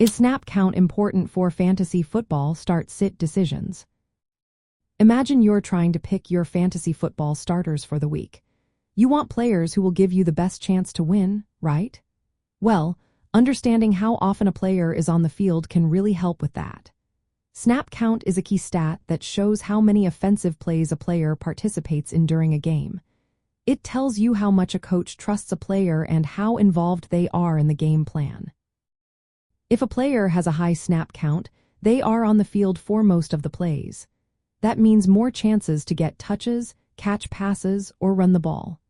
Is snap count important for fantasy football start-sit decisions? Imagine you're trying to pick your fantasy football starters for the week. You want players who will give you the best chance to win, right? Well, understanding how often a player is on the field can really help with that. Snap count is a key stat that shows how many offensive plays a player participates in during a game. It tells you how much a coach trusts a player and how involved they are in the game plan. If a player has a high snap count, they are on the field for most of the plays. That means more chances to get touches, catch passes, or run the ball.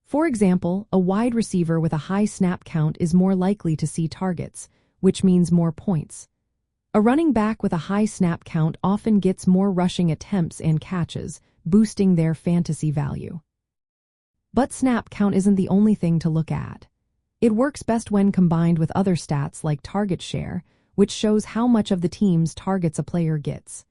For example, a wide receiver with a high snap count is more likely to see targets, which means more points. A running back with a high snap count often gets more rushing attempts and catches, boosting their fantasy value. But snap count isn't the only thing to look at. It works best when combined with other stats like target share, which shows how much of the team's targets a player gets.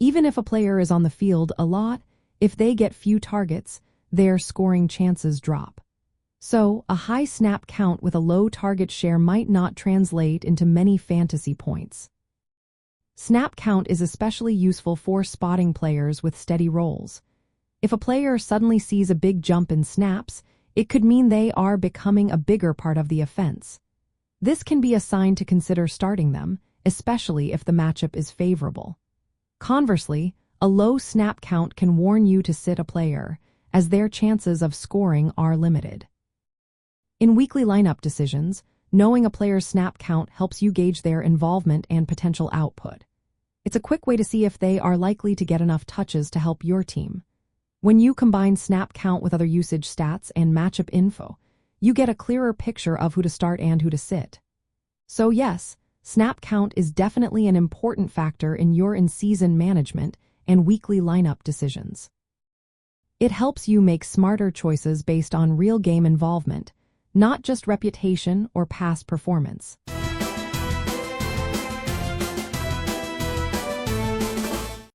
Even if a player is on the field a lot, if they get few targets, their scoring chances drop. So, a high snap count with a low target share might not translate into many fantasy points. Snap count is especially useful for spotting players with steady roles. If a player suddenly sees a big jump in snaps, it could mean they are becoming a bigger part of the offense. This can be a sign to consider starting them, especially if the matchup is favorable. Conversely, a low snap count can warn you to sit a player, as their chances of scoring are limited. In weekly lineup decisions, knowing a player's snap count helps you gauge their involvement and potential output. It's a quick way to see if they are likely to get enough touches to help your team. When you combine snap count with other usage stats and matchup info, you get a clearer picture of who to start and who to sit. So yes, snap count is definitely an important factor in your in-season management and weekly lineup decisions. It helps you make smarter choices based on real game involvement, not just reputation or past performance.